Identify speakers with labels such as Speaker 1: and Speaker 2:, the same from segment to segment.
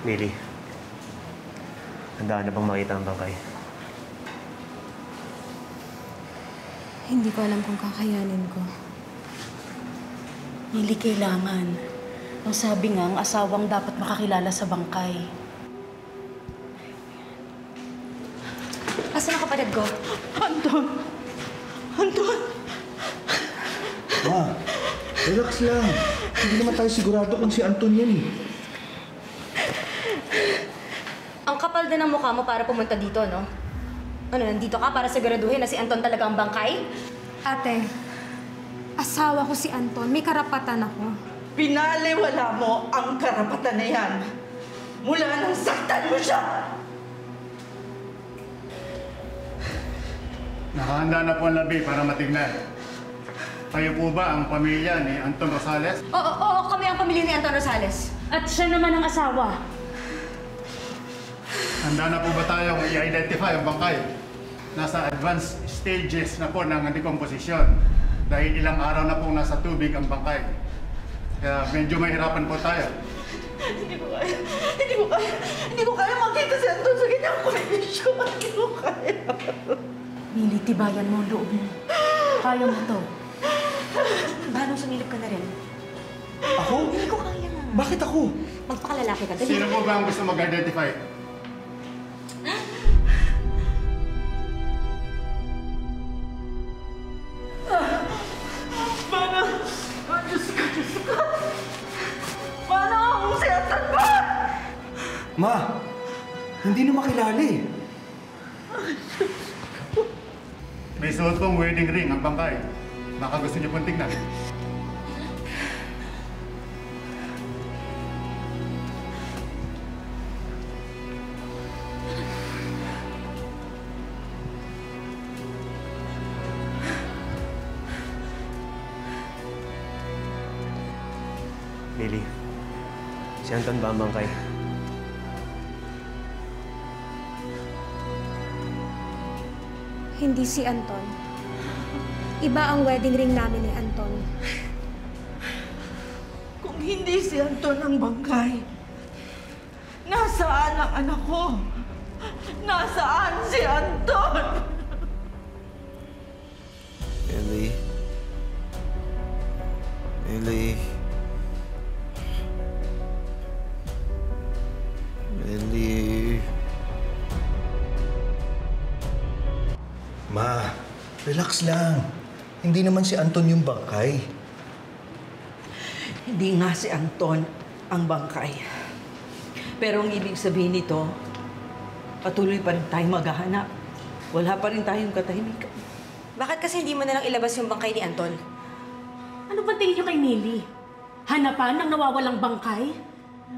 Speaker 1: Millie, handaan na bang makita ang bangkay?
Speaker 2: Hindi ko alam kung kakayanin ko.
Speaker 3: Millie, kailangan. Ang sabi nga, ang asawang dapat makakilala sa bangkay.
Speaker 2: Asan ang kapatid ko?
Speaker 3: Anton! Anton!
Speaker 4: Ma, relax lang. Hindi naman tayo sigurado kung si Anton yan eh.
Speaker 2: Ang kapal din ng mukha mo para pumunta dito, no? Ano, nandito ka para siguraduhin na si Anton talaga ang bangkay?
Speaker 5: Ate, asawa ko si Anton. May karapatan ako.
Speaker 6: Pinaliwala mo ang karapatan na yan mula nang saktan mo siya!
Speaker 7: Nakahanda na po ang labi para matignan. Kayo po ba ang pamilya ni Anton Rosales?
Speaker 2: Oo, kami ang pamilya ni Anton Rosales.
Speaker 3: At siya naman ang asawa.
Speaker 7: Handa na po ba tayong i-identify ang bangkay? Nasa advanced stages na po ng decomposition dahil ilang araw na pong nasa tubig ang bangkay. Kaya medyo mahirapan po tayo.
Speaker 6: Hindi ko kaya makita si Anton sa ganyang kondisyon. Hindi ko kaya.
Speaker 3: Millie, tibayan mo ang loob mo. Kaya mo to.
Speaker 2: Paano sumilip ka na rin?
Speaker 4: Ako?
Speaker 2: Hindi ko kaya nga.
Speaker 4: Bakit ako?
Speaker 2: Magpakalalaki ka. Dali.
Speaker 7: Sino po ba ang gusto mag-identify?
Speaker 6: Diyos ko. Paano kung si Anton ba?
Speaker 4: Ma, hindi na makilala eh.
Speaker 7: May suot pong wedding ring ang bangkay. Baka gusto niyo pong tignan.
Speaker 1: Millie, si Anton ba ang bangkay?
Speaker 5: Hindi si Anton. Iba ang wedding ring namin ni Anton.
Speaker 6: Kung hindi si Anton ang bangkay, nasaan ang anak ko? Nasaan si Anton?
Speaker 8: Millie. Millie. Millie.
Speaker 4: Ma, relax lang. Hindi naman si Anton yung bangkay.
Speaker 6: Hindi nga si Anton ang bangkay. Pero ang ibig sabihin nito, patuloy pa rin tayong maghahanap. Wala pa rin tayong katahimikan.
Speaker 2: Bakit kasi hindi mo na lang ilabas yung bangkay ni Anton?
Speaker 3: Ano ba tingin niyo kay Millie? Hanapan ng nawawalang bangkay?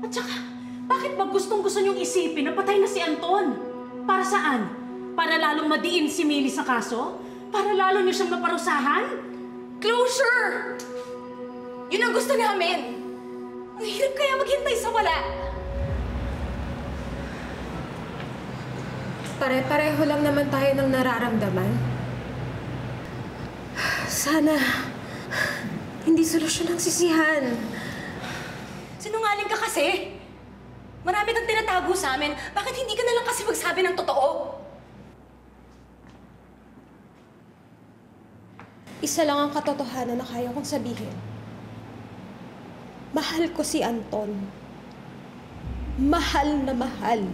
Speaker 3: At saka, bakit ba gustong-gusto niyong isipin na patay na si Anton? Para saan? Para lalong madiin si Millie sa kaso? Para lalo niyo siyang maparusahan?
Speaker 2: Closure! Yun ang gusto namin. Ang hirap kaya maghintay sa wala.
Speaker 5: Pare-pareho lang naman tayo ng nararamdaman. Sana hindi solusyon ang sisihan.
Speaker 2: Sinungaling ka kasi. Marami kang tinatago sa amin. Bakit hindi ka na lang kasi magsabi ng totoo?
Speaker 5: Isa lang ang katotohanan na kaya kong sabihin. Mahal ko si Anton. Mahal na mahal.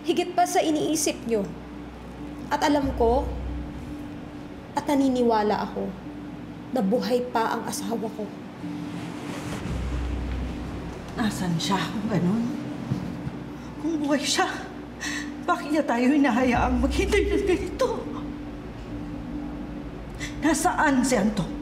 Speaker 5: Higit pa sa iniisip nyo. At alam ko, at naniniwala ako, na buhay pa ang asawa ko.
Speaker 6: Nasaan siya kung ganun? Kung buhay siya, bakit niya tayo hinahayaang maghintay ng ganito? Nasaan si Anton?